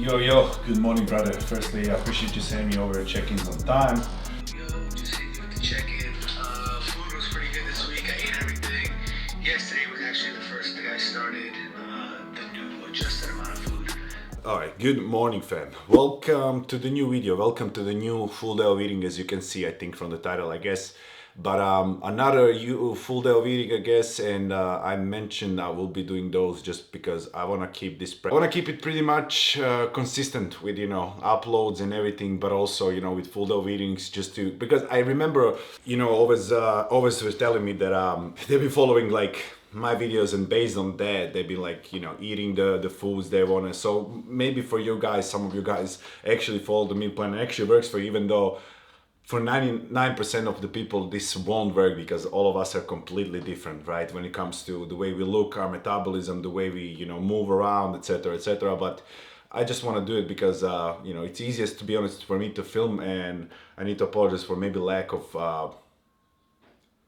Yo, good morning, brother. Firstly, I appreciate you sending me over check-ins on time. Yo, just hit you with the check-in. Food was pretty good this week. I ate everything. Yesterday was actually the first day I started the new adjusted amount of food. Alright, good morning, fam. Welcome to the new video. Welcome to the new full day of eating, as you can see, I think, from the title, I guess. But another full day of eating, I guess, and I mentioned I will be doing those just because I want to keep this. I want to keep it pretty much consistent with uploads and everything, but also with full day of eatings, just to because I remember always was telling me that they've been following like my videos, and based on that they've been like eating the foods they want to. So maybe for you guys, some of you guys actually follow the meal plan. It actually works for you, even though for 99% of the people this won't work, because all of us are completely different, right? When it comes to the way we look, our metabolism, the way we move around, etc., etc. But I just want to do it because it's easiest, to be honest, for me to film, and I need to apologize for maybe lack of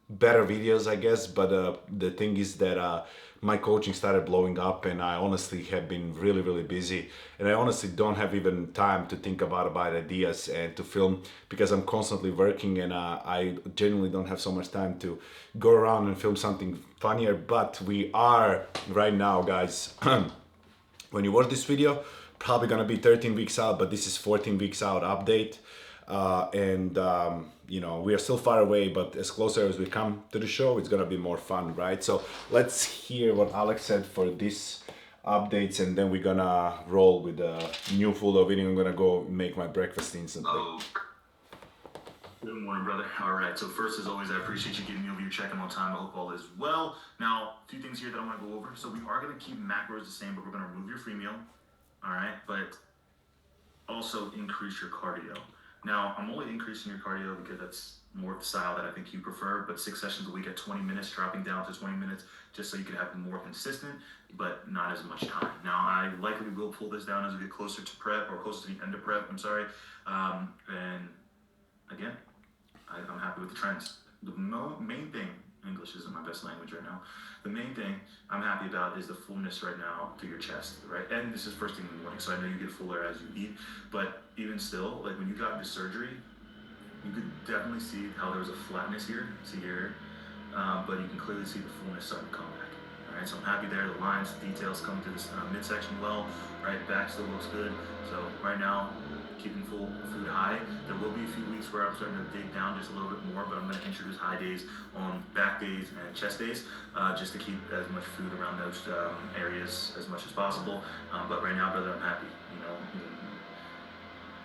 better videos, I guess. But the thing is that my coaching started blowing up, and I honestly have been really busy, and I honestly don't have even time to think about ideas and to film, because I'm constantly working, and I genuinely don't have so much time to go around and film something funnier. But we are right now, guys, when you watch this video, probably gonna be 13 weeks out, but this is 14 weeks out update. We are still far away, but as closer as we come to the show, it's gonna be more fun, right? So let's hear what Alex said for this updates, and then we're gonna roll with the new full of eating. I'm gonna go make my breakfast instantly. Oh. Good morning, brother. All right, so first, as always, I appreciate you giving me over your check-in on time. I hope all is well. Now, a few things here that I want to go over. So we are going to keep macros the same, but we're going to remove your free meal, all right? But also increase your cardio. Now, I'm only increasing your cardio because that's more of the style that I think you prefer, but 6 sessions a week at 20 minutes, dropping down to 20 minutes, just so you can have more consistent, but not as much time. Now, I likely will pull this down as we get closer to prep, or closer to the end of prep, I'm sorry. And again, I'm happy with the trends. The main thing, English isn't my best language right now, the main thing I'm happy about is the fullness right now to your chest, right? And this is first thing in the morning, so I know you get fuller as you eat, but even still, like when you got the surgery, you could definitely see how there was a flatness here, but you can clearly see the fullness starting to come back. All right, so I'm happy there. The lines, details come to this midsection well, right? Back still looks good. So right now, keeping full food high. There will be a few weeks where I'm starting to dig down just a little bit more, but I'm going to introduce high days on back days and chest days, just to keep as much food around those areas as much as possible. But right now, brother, I'm happy.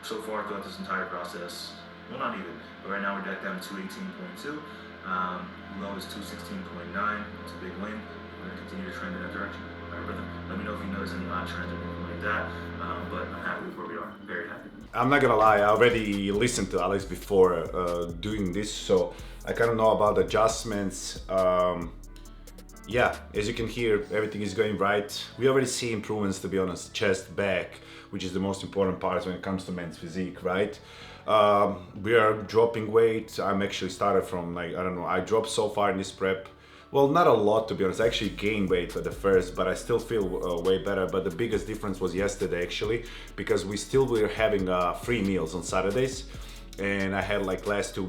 So far throughout this entire process, well, not even, but right now we're back down to 218.2. Low is 216.9. It's a big win. We're going to continue to trend in that direction. All right, brother. Let me know if you notice any odd trends or anything like that. But I'm happy with where we are. Very happy. I'm not gonna lie, I already listened to Alex before doing this, so I kind of know about adjustments. Yeah, as you can hear, everything is going right. We already see improvements, to be honest, chest, back, which is the most important part when it comes to men's physique, right? We are dropping weight. I'm actually started from I dropped so far in this prep. Well, not a lot, to be honest. I actually gained weight for the first, but I still feel way better. But the biggest difference was yesterday, actually, because we still were having free meals on Saturdays, and I had like last two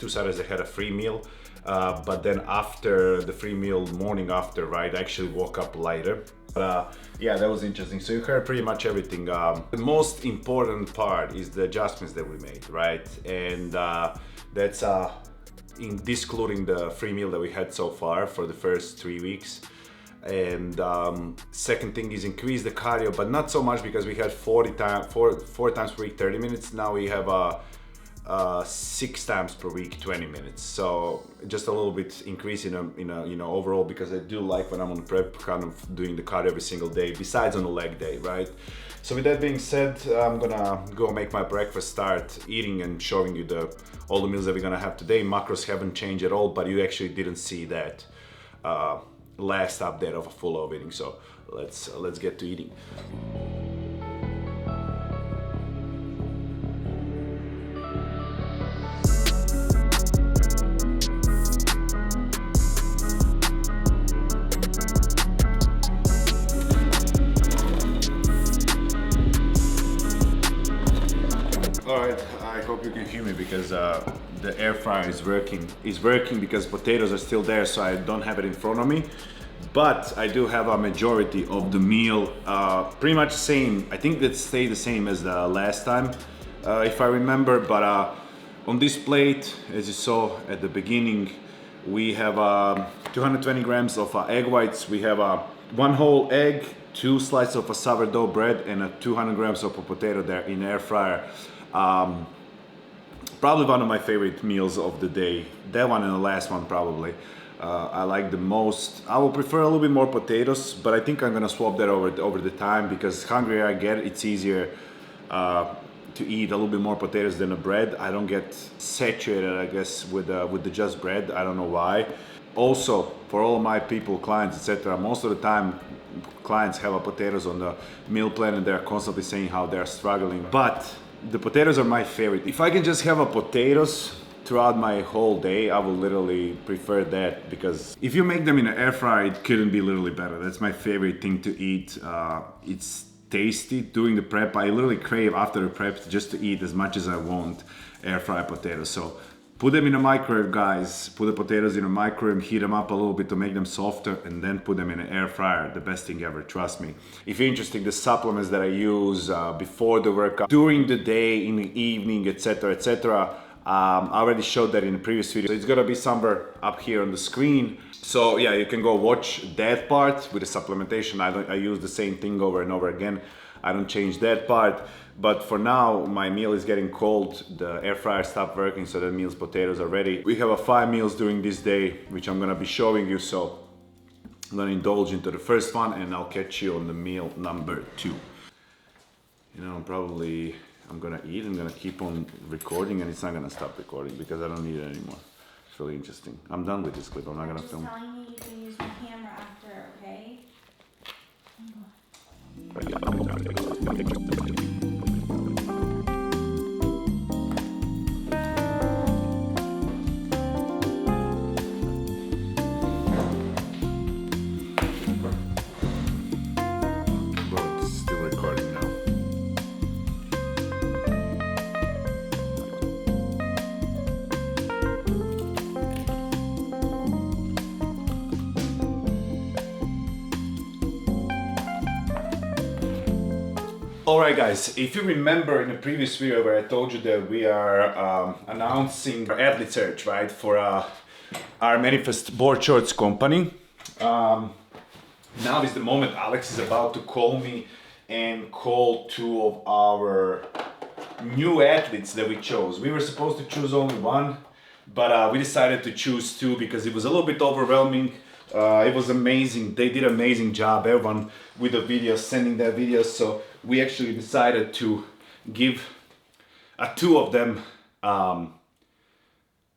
Saturdays I had a free meal. But then after the free meal, morning after, right, I actually woke up lighter. Yeah, that was interesting. So you heard pretty much everything. The most important part is the adjustments that we made, right? And that's including the free meal that we had so far for the first 3 weeks. And second thing is increase the cardio, but not so much, because we had four times per week 30 minutes. Now we have 6 times per week 20 minutes. So just a little bit increase in overall, because I do like when I'm on prep kind of doing the cardio every single day, besides on the leg day, right? So with that being said, I'm gonna go make my breakfast, start eating, and showing you all the meals that we're gonna have today. Macros haven't changed at all, but you actually didn't see that last update of a full of eating. So let's get to eating. I hope you can hear me because the air fryer is working. It's working because potatoes are still there, so I don't have it in front of me. But I do have a majority of the meal, pretty much same. I think that stayed the same as the last time, if I remember. But on this plate, as you saw at the beginning, we have 220 grams of egg whites. We have one whole egg, 2 slices of a sourdough bread, and 200 grams of a potato there in air fryer. Probably one of my favorite meals of the day. That one and the last one probably. I like the most. I will prefer a little bit more potatoes, but I think I'm gonna swap that over the time because hungrier I get, it's easier to eat a little bit more potatoes than the bread. I don't get saturated, I guess, with the just bread. I don't know why. Also, for all my people, clients, etc., most of the time clients have a potatoes on the meal plan and they're constantly saying how they're struggling. But the potatoes are my favorite. If I can just have a potatoes throughout my whole day, I will literally prefer that, because if you make them in an air fryer, it couldn't be literally better. That's my favorite thing to eat. It's tasty. Doing the prep, I literally crave after the prep just to eat as much as I want air fry potatoes. So put them in a microwave, guys. Put the potatoes in a microwave, heat them up a little bit to make them softer, and then put them in an air fryer. The best thing ever, trust me. If you're interested, the supplements that I use before the workout, during the day, in the evening, etc., etc., I already showed that in the previous video. So it's gonna be somewhere up here on the screen. So yeah, you can go watch that part with the supplementation. I use the same thing over and over again. I don't change that part. But for now, my meal is getting cold. The air fryer stopped working, so that means potatoes are ready. We have 5 meals during this day, which I'm gonna be showing you. So I'm gonna indulge into the first one, and I'll catch you on the meal number 2. You know, I'm gonna eat, I'm gonna keep on recording, and it's not gonna stop recording because I don't need it anymore. It's really interesting. I'm done with this clip, I'm not gonna film. I'm just telling you can use my camera after, okay? But it's still recording now. Alright guys, if you remember in the previous video where I told you that we are announcing our athlete search, right, for our Manifest board shorts company. Now is the moment. Alex is about to call me and call 2 of our new athletes that we chose. We were supposed to choose only 1, but we decided to choose 2 because it was a little bit overwhelming. It was amazing. They did an amazing job, everyone with the videos, sending their videos. So we actually decided to give 2 of them,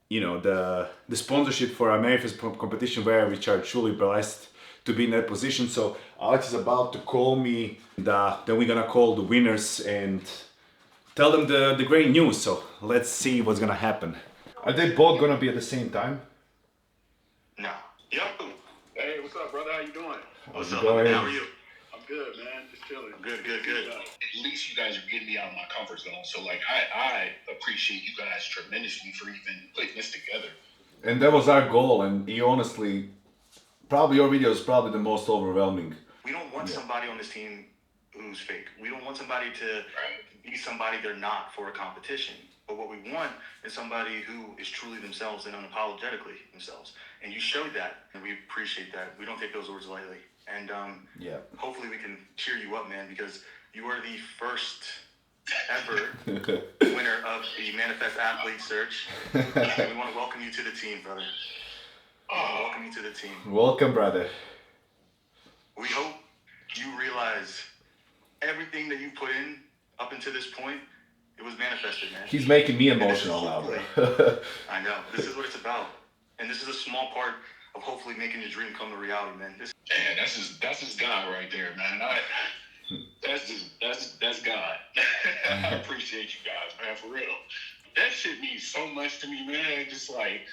you know, the sponsorship for our Manifest competition, where we are truly blessed to be in that position. So Alex is about to call me, and then we're gonna call the winners and tell them the great news. So let's see what's gonna happen. Are they both gonna be at the same time? No. Yo, hey, what's up, brother? How you doing? What's up, going? man? How are you? I'm good, man. Just chilling. Good. At least you guys are getting me out of my comfort zone. So, like, I appreciate you guys tremendously for even putting this together. And that was our goal, and he honestly, probably your video is probably the most overwhelming. We don't want somebody on this team who's fake. We don't want somebody to be somebody they're not for a competition. But what we want is somebody who is truly themselves and unapologetically themselves. And you showed that, and we appreciate that. We don't take those words lightly. And hopefully we can cheer you up, man, because you are the first ever winner of the Manifest Athlete Search. And we want to welcome you to the team, brother. Welcome you to the team. Welcome, brother. We hope you realize everything that you put in up until this point, it was manifested, man. He's making me emotional now, bro. I know. This is what it's about. And this is a small part of hopefully making your dream come to reality, man. Man, that's just God right there, man. That's God. I appreciate you guys, man, for real. That shit means so much to me, man. Just like,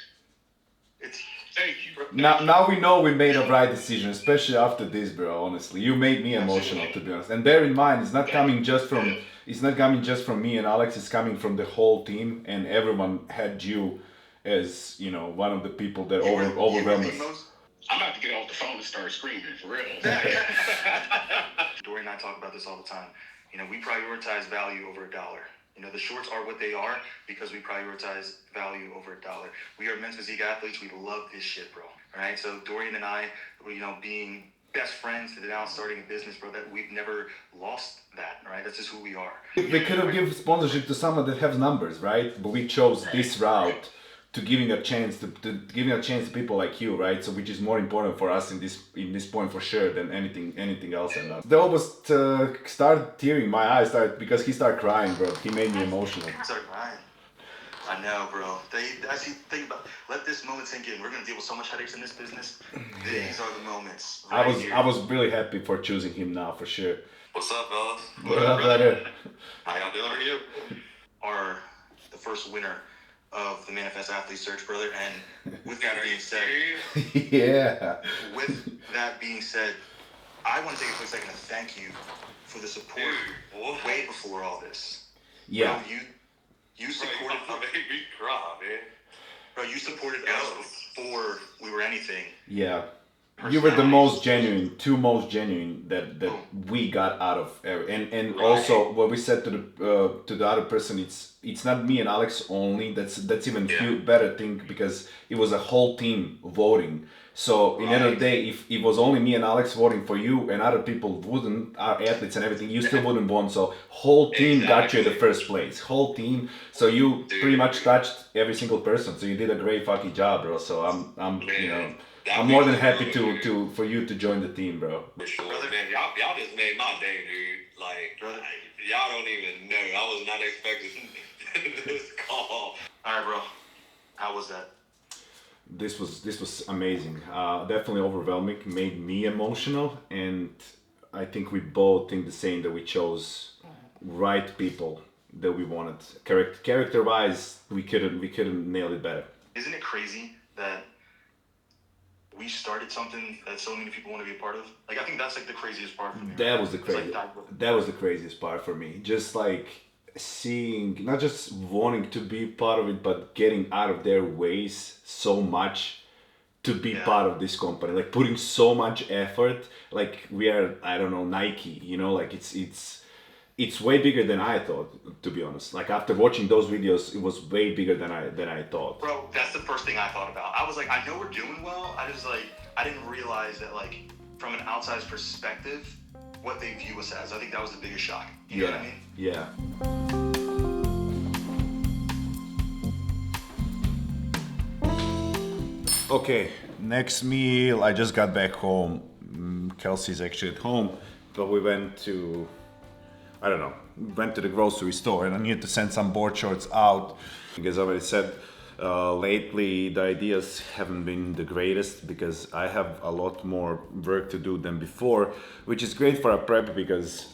It's Thank you. Now we know we made a right decision, especially after this, bro. Honestly, you made me emotional, to be honest. And bear in mind, it's not coming just from me and Alex. It's coming from the whole team, and everyone had you as one of the people that overwhelmed us. I'm about to get off the phone and start screaming, for real. Dorian and I talk about this all the time. We prioritize value over a dollar. The shorts are what they are because we prioritize value over a dollar. We are men's physique athletes. We love this shit, bro. All right. So Dorian and I, being best friends to now starting a business, bro, that we've never lost that. All right. That's just who we are. We could have given sponsorship to someone that has numbers, right? But we chose this route to giving a chance to people like you, right? So which is more important for us in this point for sure than anything else. And they almost started tearing. My eyes started because he started crying, bro. He made me emotional. I started crying. I know, bro. Think about. Let this moment sink in. We're gonna deal with so much headaches in this business. These are the moments. I was really happy for choosing him now for sure. What's up, fellas? What up, brother? How y'all doing? How are you? Are the first winner of the Manifest Athlete Search, brother. And with that being said, yeah. With that being said, I want to take a quick second to thank you for the support way before all this. Yeah. Bro, you supported me cry, man. Bro, you supported us before we were anything. Yeah. You were the two most genuine that we got out of, and also what we said to the other person, it's not me and Alex only. That's even better thing because it was a whole team voting. So in the end of the day, if it was only me and Alex voting for you and other people wouldn't, our athletes and everything, you still wouldn't won. So whole team got you in the first place. Whole team. So you pretty much touched every single person. So you did a great fucking job, bro. So I'm more than happy for you to join the team, bro. For sure, man. Y'all just made my day, dude. Like, y'all don't even know. I was not expecting this call. All right, bro. How was that? This was amazing. Definitely overwhelming. Made me emotional, and I think we both think the same, that we chose right people that we wanted. Character-wise, we couldn't nail it better. Isn't it crazy that we started something that so many people want to be a part of? Like, I think that's like the craziest part for me. That was the craziest part for me. Just like seeing, not just wanting to be part of it, but getting out of their ways so much to be part of this company. Like putting so much effort. Like we are, I don't know, Nike. Like it's way bigger than I thought, to be honest. Like after watching those videos, it was way bigger than I thought. Bro, that's the first thing I thought about. I was like, I know we're doing well. I didn't realize that, like, from an outside's perspective, what they view us as. I think that was the biggest shock. You know what I mean? Yeah. Okay, next meal. I just got back home. Kelsey's actually at home, but we went to the grocery store, and I needed to send some board shorts out. As I already said, lately the ideas haven't been the greatest because I have a lot more work to do than before, which is great for a prep because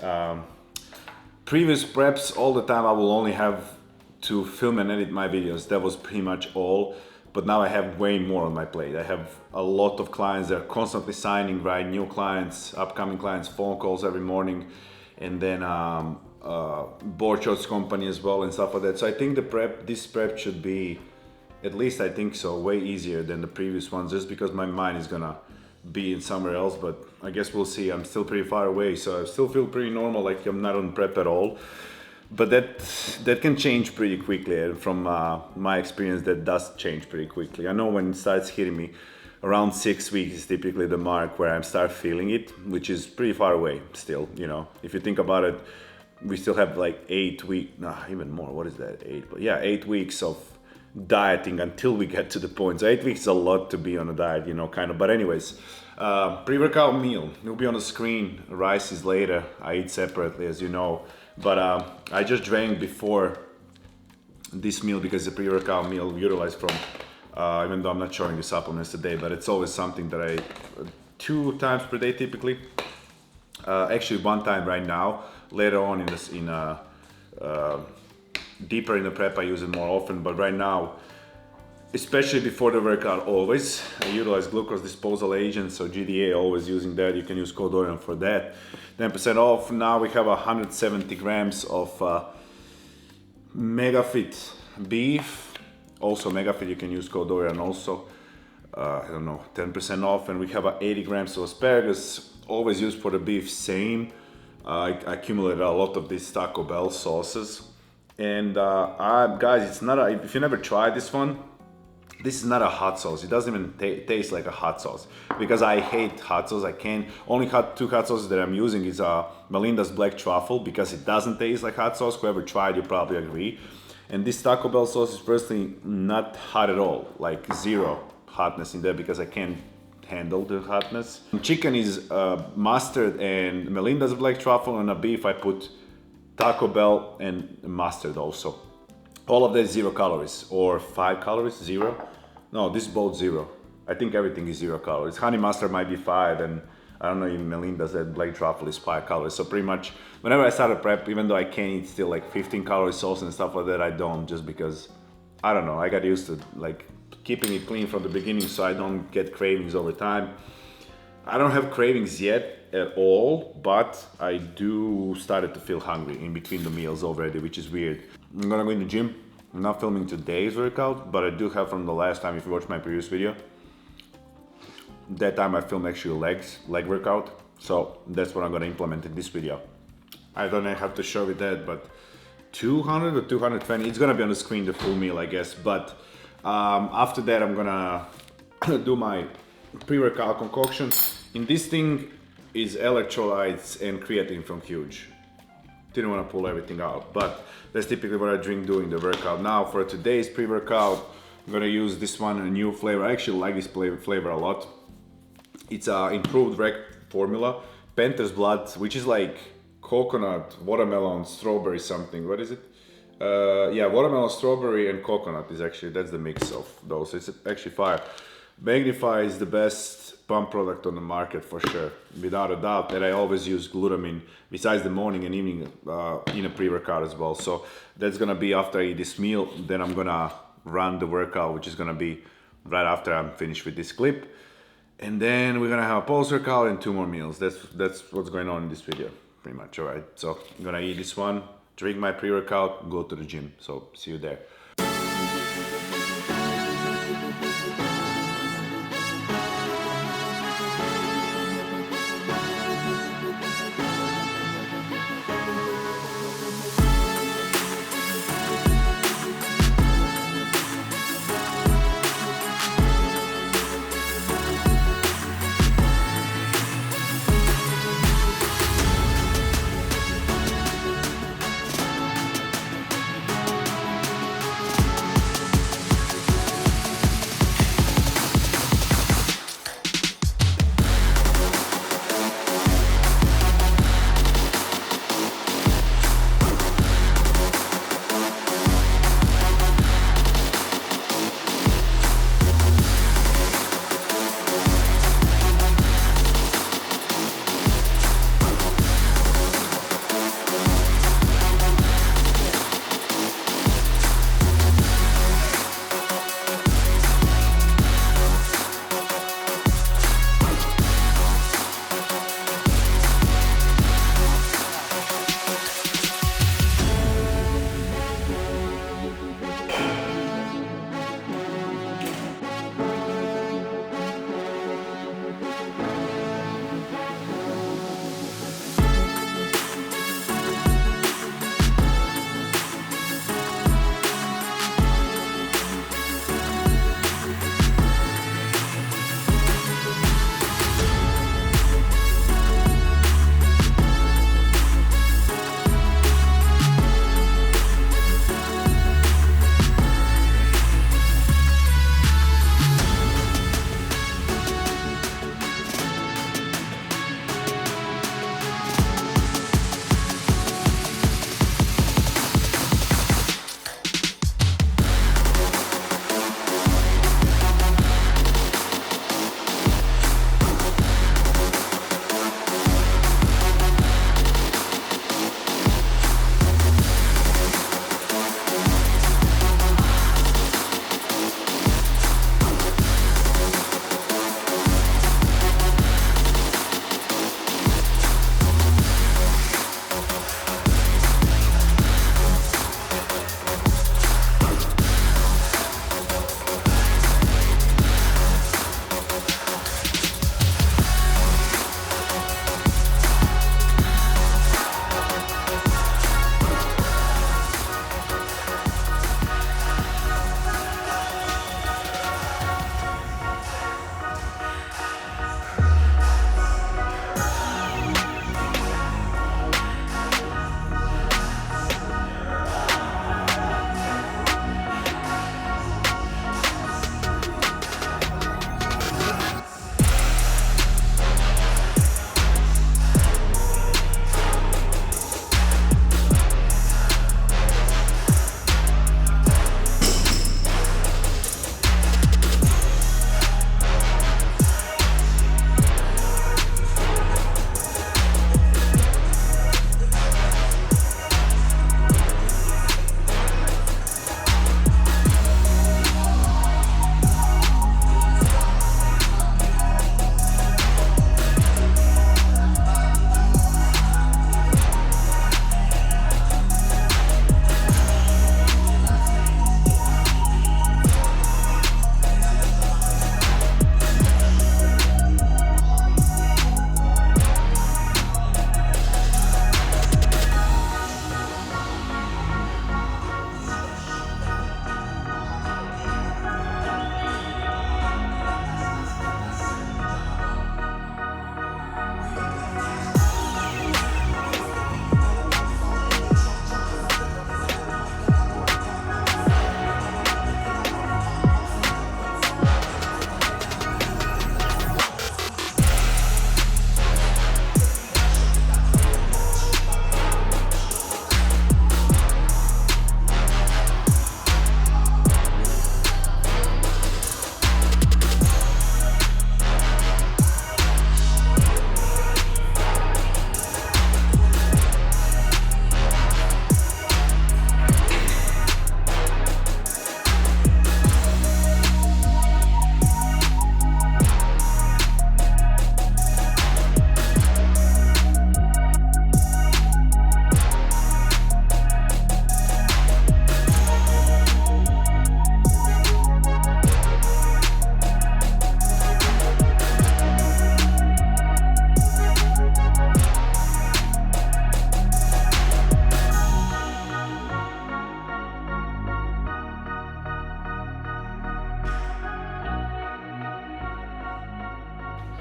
previous preps, all the time I will only have to film and edit my videos. That was pretty much all. But now I have way more on my plate. I have a lot of clients that are constantly signing, right? New clients, upcoming clients, phone calls every morning, and then board shorts company as well and stuff like that. So I think this prep should be, at least I think so, way easier than the previous ones, just because my mind is gonna be in somewhere else. But I guess we'll see. I'm still pretty far away, so I still feel pretty normal, like I'm not on prep at all. But that can change pretty quickly, and from my experience, that does change pretty quickly. I know when it starts hitting me, around 6 weeks is typically the mark where I start feeling it, which is pretty far away still. If you think about it, we still have like 8 weeks, even more. What is that? 8? But yeah, 8 weeks of dieting until we get to the point. So 8 weeks is a lot to be on a diet, kind of. But anyways, pre-workout meal will be on the screen. Rice is later. I eat separately, as you know. But I just drank before this meal because the pre-workout meal utilized from, even though I'm not showing you supplements today, but it's always something that I 2 times per day typically. Actually 1 time right now. Later on deeper in the prep I use it more often, but right now especially before the workout. Always I utilize glucose disposal agent, so GDA, always using that. You can use code Dorian for that. 10% off. Now we have 170 grams of Megafit beef. Also Megafit, you can use code Dorian also. I don't know, 10% off. And we have 80 grams of asparagus, always used for the beef. Same. I accumulated a lot of these Taco Bell sauces. And guys, it's not if you never tried this one, this is not a hot sauce. It doesn't even taste like a hot sauce, because I hate hot sauce. I can't. Only two hot sauces that I'm using is Melinda's Black Truffle, because it doesn't taste like hot sauce. Whoever tried, you probably agree. And this Taco Bell sauce is personally not hot at all, like zero hotness in there, because I can't handle the hotness. Chicken is mustard and Melinda's Black Truffle, and a beef I put Taco Bell and mustard also. All of that is 0 calories, or 5 calories, 0. No, this is both 0. I think everything is 0 calories. Honey mustard might be 5, and I don't know, even Melinda's that Black Truffle is 5 calories. So pretty much, whenever I start a prep, even though I can eat still like 15 calorie sauce and stuff like that, I don't, just because, I don't know, I got used to like keeping it clean from the beginning so I don't get cravings over time. I don't have cravings yet at all, but I do started to feel hungry in between the meals already, which is weird. I'm gonna go in the gym. I'm not filming today's workout, but I do have from the last time, if you watched my previous video. That time I filmed actually leg workout. So that's what I'm gonna implement in this video. I don't have to show you that, but 200 or 220, it's gonna be on the screen, the full meal, I guess. But after that, I'm gonna do my pre-workout concoction. In this thing is electrolytes and creatine from Huge. Didn't want to pull everything out, but that's typically what I drink during the workout. Now for today's pre-workout, I'm gonna use this one, a new flavor. I actually like this flavor a lot. It's a improved rec formula, Panther's Blood, which is like coconut, watermelon, strawberry something. What is it? Yeah, watermelon, strawberry, and coconut is actually, that's the mix of those. It's actually fire. Magnify is the best pump product on the market for sure, without a doubt. And I always use glutamine besides the morning and evening in a pre-workout as well. So that's gonna be after I eat this meal. Then I'm gonna run the workout, which is gonna be right after I'm finished with this clip. And then we're gonna have a post-workout and 2 more meals. That's what's going on in this video, pretty much. All right, so I'm gonna eat this one, drink my pre-workout, go to the gym. So see you there.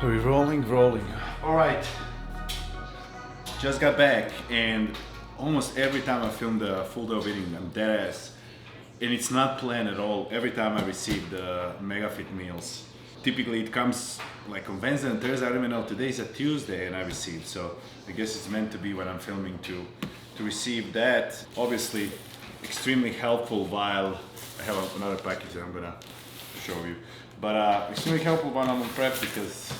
We're rolling. All right. Just got back, and almost every time I film the full day of eating, I'm dead ass. And it's not planned at all. Every time I receive the MegaFit meals, typically it comes like on Wednesday and Thursday. I don't even know, today's a Tuesday and I received. So I guess it's meant to be when I'm filming to receive that. Obviously, extremely helpful while I have another package that I'm gonna show you. But extremely helpful when I'm on prep because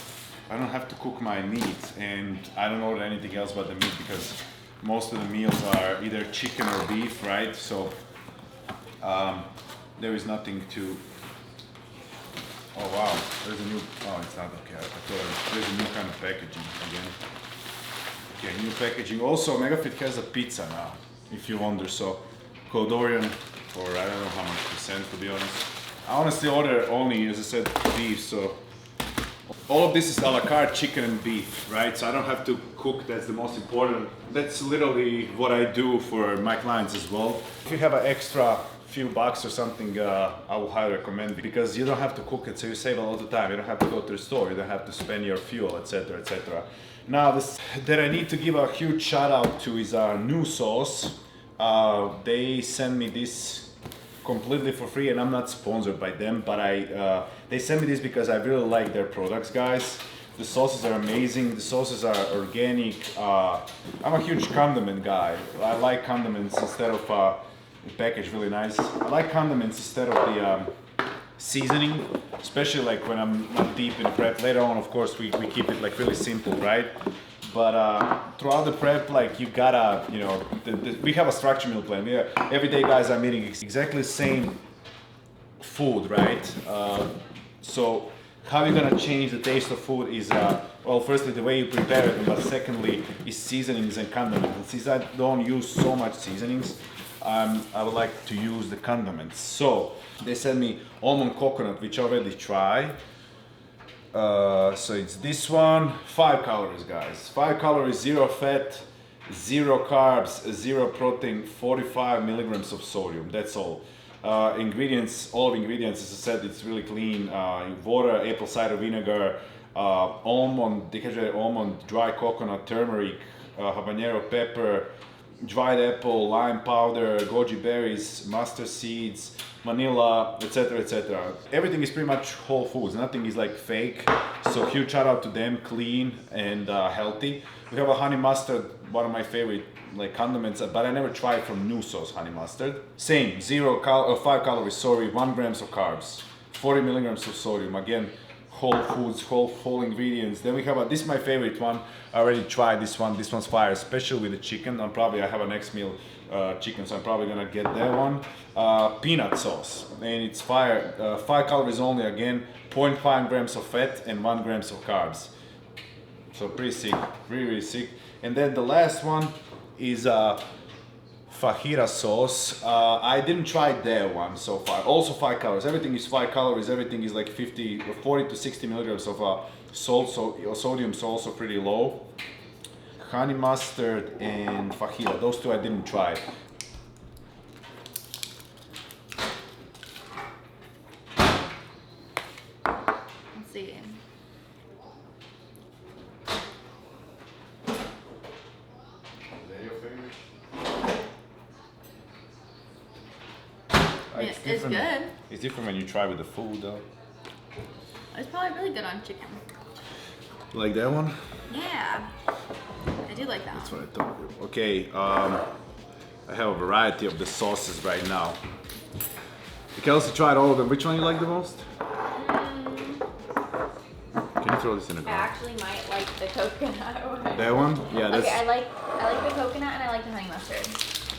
I don't have to cook my meat and I don't order anything else but the meat because most of the meals are either chicken or beef, right? So there is nothing to. Oh wow, there's a new. Oh, it's not okay. I thought there's a new kind of packaging again. Okay, new packaging. Also, MegaFit has a pizza now, if you wonder. So, called Dorian, or I don't know how much percent to be honest. I honestly order only, as I said, beef. So, all of this is a la carte chicken and beef, right? So I don't have to cook. That's the most important. That's literally what I do for my clients as well. If you have an extra few bucks or something, I will highly recommend it because you don't have to cook it, so you save a lot of time. You don't have to go to the store. You don't have to spend your fuel, etc., etc. Now, this that I need to give a huge shout out to is our new sauce. They sent me this completely for free, and I'm not sponsored by them, but they sent me this because I really like their products, guys. The sauces are amazing. The sauces are organic. I'm a huge condiment guy. I like condiments instead of the package, really nice. I like condiments instead of the seasoning, especially like when I'm not deep in prep. Later on, of course, we keep it like really simple, right? But throughout the prep, like you gotta, you know, we have a structure meal plan. Every day, guys, I'm eating exactly the same food, right? So how you're gonna change the taste of food is, well, firstly, the way you prepare it, but secondly, is seasonings and condiments. And since I don't use so much seasonings, I would like to use the condiments. So they sent me almond coconut, which I already tried. So it's this one, 5 calories, guys. 5 calories, 0 fat, 0 carbs, 0 protein, 45 milligrams of sodium. That's all. Ingredients, all of ingredients, as I said, it's really clean. Water, apple cider vinegar, almond, dehydrated almond, dry coconut, turmeric, habanero pepper, dried apple, lime powder, goji berries, mustard seeds, vanilla, etc., etc. Everything is pretty much whole foods. Nothing is like fake. So huge shout out to them, clean and healthy. We have a honey mustard, one of my favorite like condiments, but I never tried from new sauce honey mustard. Same, 5 calories, sorry, 1 grams of carbs, 40 milligrams of sodium. Again, whole foods, whole ingredients. Then we have this is my favorite one. I already tried this one. This one's fire, especially with the chicken. I have a next meal chicken, so I'm probably gonna get that one. Peanut sauce, and it's fire. 5 calories only. Again, 0.5 grams of fat and 1 grams of carbs. So pretty sick, really sick. And then the last one is fajita sauce. I didn't try that one so far. Also 5 calories. Everything is 5 calories. Everything is like 40 to 60 milligrams of salt. So sodium's also pretty low. Honey mustard and fajita. Those two I didn't try. Let's see. It's good. It's different when you try with the food though. It's probably really good on chicken. You like that one? Yeah. I do like that That's one. what I thought. Okay, I have a variety of the sauces right now. Kelsey tried all of them. Which one you like the most? Can you throw this in a I jar? actually might like the coconut one. That one? Yeah, that's... Okay, I like the coconut and I like the honey mustard.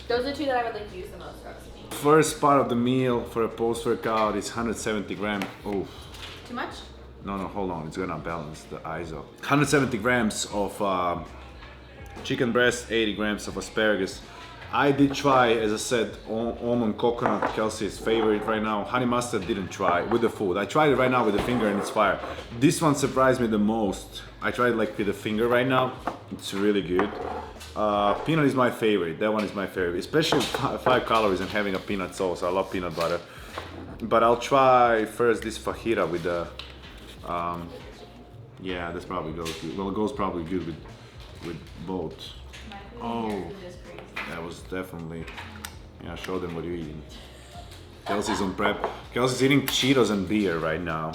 Those are two that I would like to use the most for me. First part of the meal for a post-workout is 170 grams. Oh, Too much? no, hold on. It's gonna balance the ISO. 170 grams of chicken breast, 80 grams of asparagus. I did try, as I said, almond coconut, Kelsey's favorite right now. Honey mustard didn't try with the food. I tried it right now with the finger and it's fire. This one surprised me the most. I tried like with the finger right now. It's really good. Peanut is my favorite. That one is my favorite, especially 5 calories and having a peanut sauce. I love peanut butter. But I'll try first this fajita with the Yeah, this probably goes good. Well, it goes probably good with both. Oh, that was definitely. Yeah, show them what you're eating. Kelsey's on prep. Kelsey's eating Cheetos and beer right now.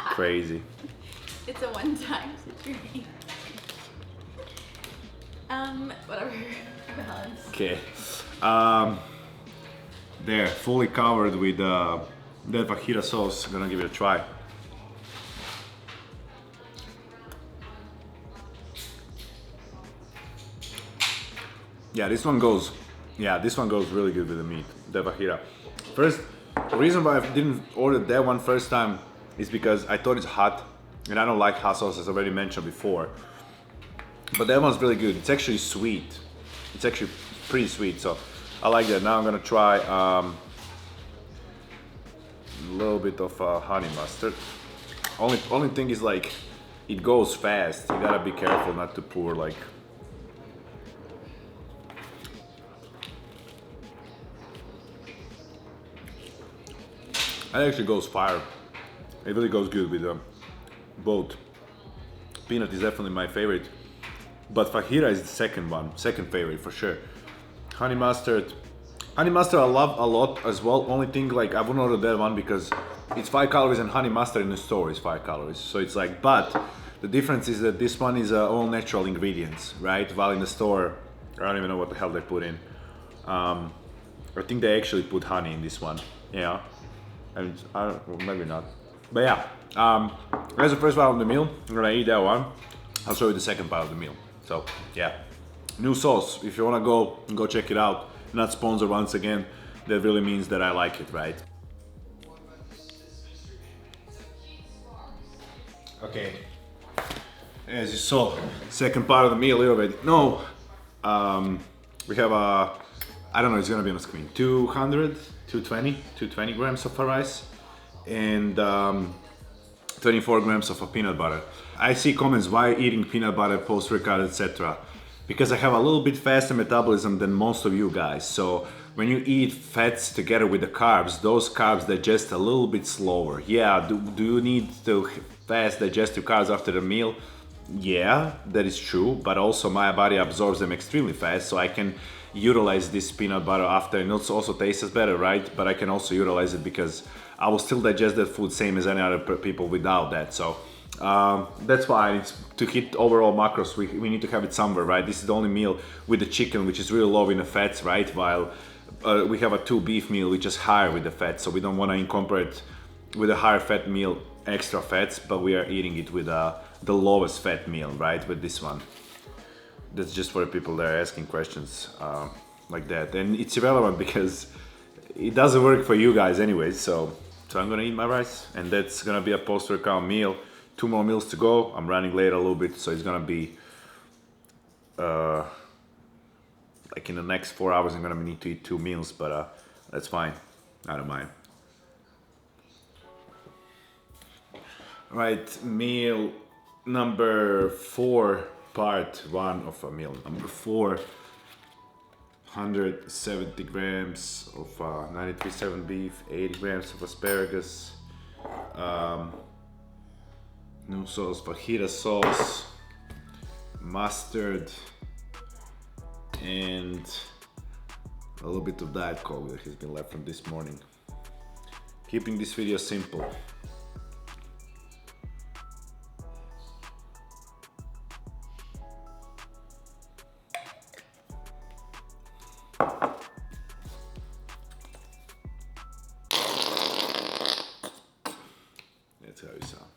Crazy. It's a one-time situation. Whatever. Balance. Okay. They're fully covered with that fajita sauce. Gonna give it a try. Yeah, this one goes really good with the meat, the fajita. First, the reason why I didn't order that one first time is because I thought it's hot, and I don't like hot sauce, as I already mentioned before. But that one's really good. It's actually sweet. It's actually pretty sweet, so I like that. Now I'm gonna try a little bit of honey mustard. Only thing is, like, it goes fast. You gotta be careful not to pour like. It actually goes fire. It really goes good with both. Peanut is definitely my favorite, but fajita is the second favorite for sure. Honey mustard I love a lot as well. Only thing, like, I wouldn't order that one because it's 5 calories and honey mustard in the store is 5 calories. So it's like, but the difference is that this one is all natural ingredients, right? While in the store, I don't even know what the hell they put in. I think they actually put honey in this one, yeah. And well, maybe not, but yeah. That's the first part of the meal. I'm gonna eat that one. I'll show you the second part of the meal. So yeah, new sauce. If you wanna go check it out. Not sponsored once again. That really means that I like it, right? Okay. As you saw, second part of the meal already. No, we have I don't know, it's gonna be on the screen. 220 grams of rice and 24 grams of peanut butter. I see comments, why eating peanut butter post-workout, etc. Because I have a little bit faster metabolism than most of you guys. So when you eat fats together with the carbs, those carbs digest a little bit slower. Yeah, do you need to fast digest your carbs after the meal? Yeah, that is true, but also my body absorbs them extremely fast, so I can utilize this peanut butter after, and it also tastes better, right? But I can also utilize it because I will still digest that food same as any other people without that. So that's why it's, to hit overall macros, we need to have it somewhere, right? This is the only meal with the chicken, which is really low in the fats, right? While we have a 2 beef meal, which is higher with the fat, so we don't want to incorporate with a higher fat meal extra fats, but we are eating it with the lowest fat meal, right? With this one. That's just for the people that are asking questions like that, and it's irrelevant because it doesn't work for you guys anyways. So I'm gonna eat my rice, and that's gonna be a post-workout meal. 2 more meals to go. I'm running late a little bit, so it's gonna be like in the next 4 hours I'm gonna need to eat 2 meals, but that's fine. I don't mind. Right, meal number 4, part 1 of a meal number 4. 170 grams of 93.7 beef, 80 grams of asparagus, new sauce, fajita sauce, mustard, and a little bit of Diet Coke that has been left from this morning. Keeping this video simple. That's how you sound.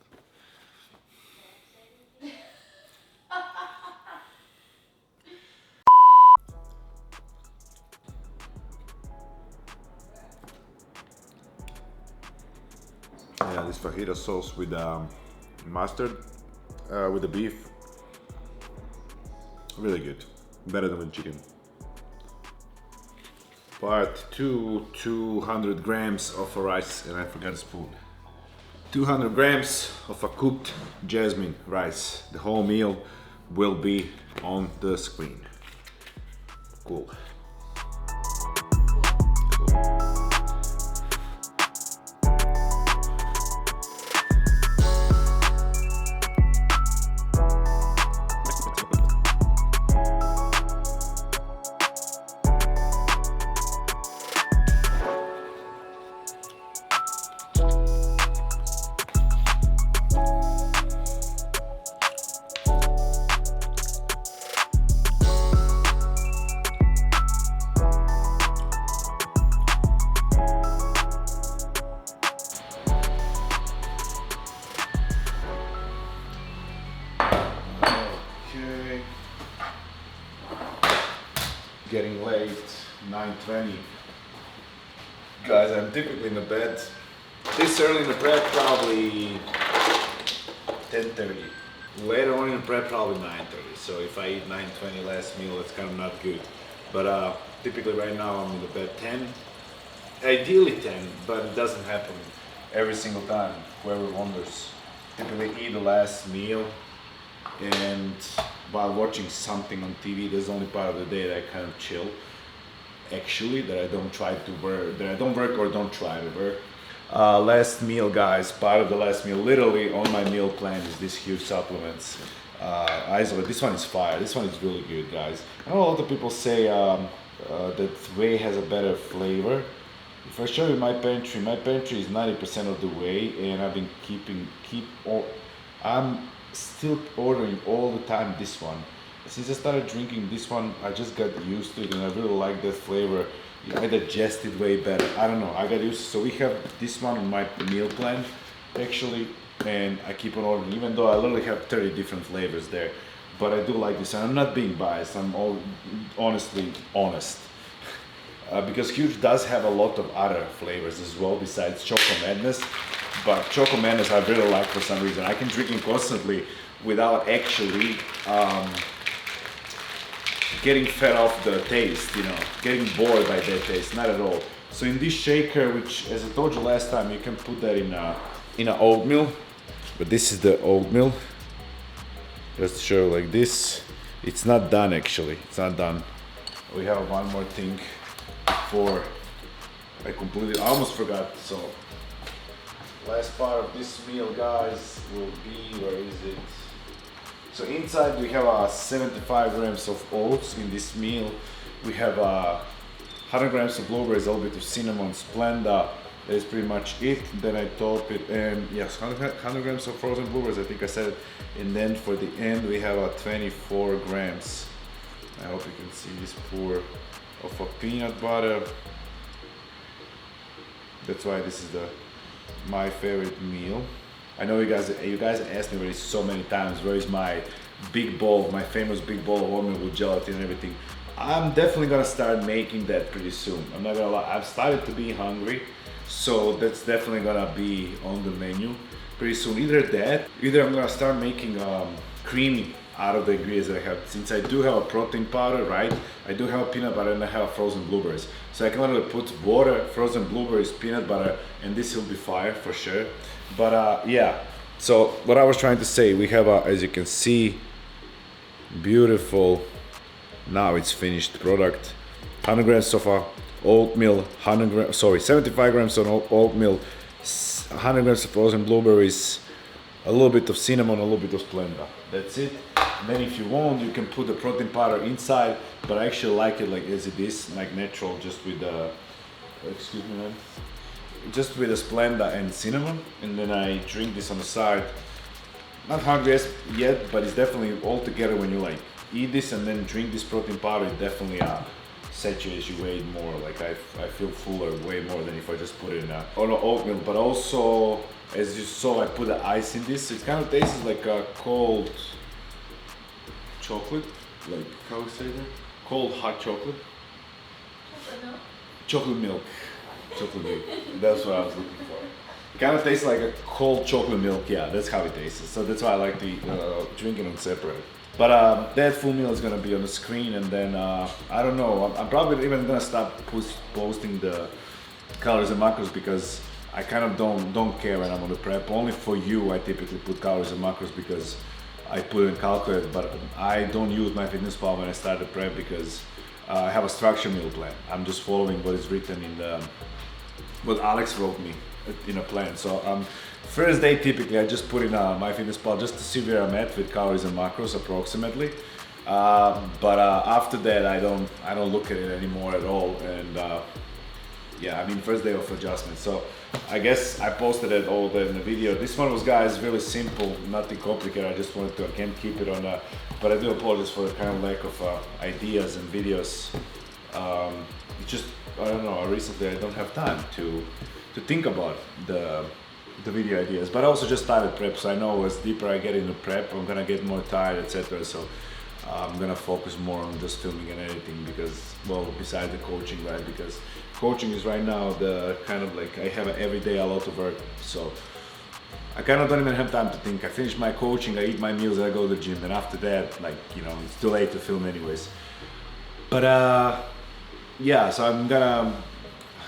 Yeah, this fajita sauce with mustard, with the beef, really good, better than with chicken. Part 2, 200 grams of rice, and I forgot a spoon. 200 grams of a cooked jasmine rice. The whole meal will be on the screen. Cool. Getting late, 9:20. Guys, I'm typically in the bed this early in the prep, probably 10:30. Later on in the prep, probably 9:30. So if I eat 9:20 last meal, that's kind of not good. But typically right now I'm in the bed 10. Ideally 10, but it doesn't happen every single time. Whoever wonders, typically eat the last meal, and while watching something on TV, there's the only part of the day that I kind of chill. Actually, that I don't try to work, that I don't work or don't try to work. Last meal, guys, part of the last meal, literally on my meal plan is this huge supplements. Isolate, this one is fire, this one is really good, guys. I know a lot of people say that whey has a better flavor. If I show you my pantry is 90% of the whey, and I've been I'm still ordering all the time this one. Since I started drinking this one, I just got used to it, and I really like that flavor. I digest it way better. I don't know, I got used to it. So we have this one on my meal plan, actually, and I keep on ordering, even though I literally have 30 different flavors there. But I do like this, and I'm not being biased, I'm honestly honest. Because Huge does have a lot of other flavors as well besides Choco Madness. But Choco Madness I really like for some reason. I can drink it constantly without actually getting fed off the taste, you know, getting bored by that taste, not at all. So in this shaker, which as I told you last time, you can put that in a oatmeal, but this is the oatmeal. Just to show you like this. It's not done actually, it's not done. We have one more thing before I almost forgot. So last part of this meal, guys, will be, where is it? So inside we have 75 grams of oats in this meal. We have 100 grams of blueberries, a little bit of cinnamon, Splenda. That is pretty much it. Then I top it, and yes, 100 grams of frozen blueberries, I think I said it. And then for the end we have 24 grams. I hope you can see this pour of a peanut butter. That's why this is my favorite meal. I know you guys asked me already so many times, where is my big bowl, my famous big bowl of oatmeal with gelatin and everything. I'm definitely gonna start making that pretty soon. I'm not gonna lie, I've started to be hungry, so that's definitely gonna be on the menu pretty soon. Either that, either I'm gonna start making creamy out of the ingredients that I have. Since I do have a protein powder, right? I do have a peanut butter and I have frozen blueberries. So I can literally put water, frozen blueberries, peanut butter, and this will be fire for sure. But yeah, so what I was trying to say, we have as you can see, beautiful, now it's finished product. 100 grams of oatmeal, 75 grams of oatmeal, 100 grams of frozen blueberries, a little bit of cinnamon, a little bit of Splenda. That's it. And then if you want, you can put the protein powder inside, but I actually like it like as it is, like natural, just with the, excuse me man, just with the Splenda and cinnamon. And then I drink this on the side. Not hungry yet, but it's definitely all together when you like eat this and then drink this protein powder, it definitely saturates you way more. Like I feel fuller way more than if I just put it in oatmeal. But also, as you saw, I put the ice in this. It kind of tastes like a cold chocolate, like how you say that? Cold hot chocolate. Chocolate milk. Chocolate milk. That's what I was looking for. It kind of tastes like a cold chocolate milk. Yeah, that's how it tastes. So that's why I like to drink it on separate. But that full meal is gonna be on the screen, and then I don't know. I'm probably even gonna stop posting the calories and macros because I kind of don't care when I'm on the prep. Only for you, I typically put calories and macros because I put it in calculator. But I don't use MyFitnessPal when I start the prep because I have a structured meal plan. I'm just following what is written in what Alex wrote me in a plan. So first day typically I just put in MyFitnessPal just to see where I'm at with calories and macros approximately. But after that I don't look at it anymore at all. And yeah, I mean first day of adjustment. So I guess I posted it all there in the video. This one was, guys, really simple, nothing complicated. I just wanted to again keep it on but I do apologize for the kind of lack of ideas and videos. It's just, I don't know, recently I don't have time to think about the video ideas. But I also just started prep, so I know as deeper I get into prep, I'm gonna get more tired, etc. So I'm gonna focus more on just filming and editing because, well, besides the coaching, right? Because coaching is right now the kind of like, I have every day a lot of work, so I kind of don't even have time to think. I finish my coaching, I eat my meals, I go to the gym, and after that, like, you know, it's too late to film anyways. But yeah, so I'm gonna,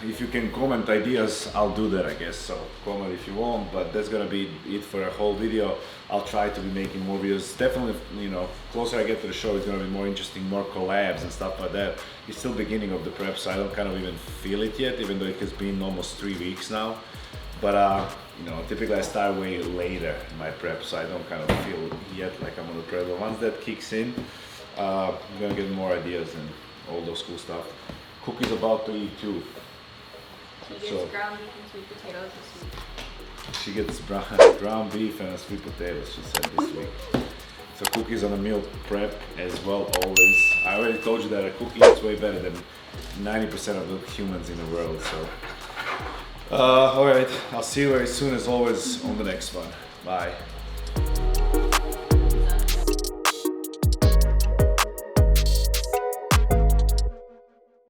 if you can comment ideas, I'll do that, I guess. So comment if you want, but that's gonna be it for a whole video. I'll try to be making more videos. Definitely, you know, closer I get to the show, it's gonna be more interesting, more collabs and stuff like that. It's still beginning of the prep, so I don't kind of even feel it yet, even though it has been almost 3 weeks now. But you know, typically I start way later in my prep, so I don't kind of feel yet like I'm on the prep. But once that kicks in, I'm gonna get more ideas and all those cool stuff. Cookie's about to eat too. She gets ground beef and sweet potatoes this week. She gets ground beef and sweet potatoes, she said, this week. So Cookie's on a meal prep as well, always. I already told you that a cookie is way better than 90% of the humans in the world, so. Alright, I'll see you very soon as always on the next one. Bye.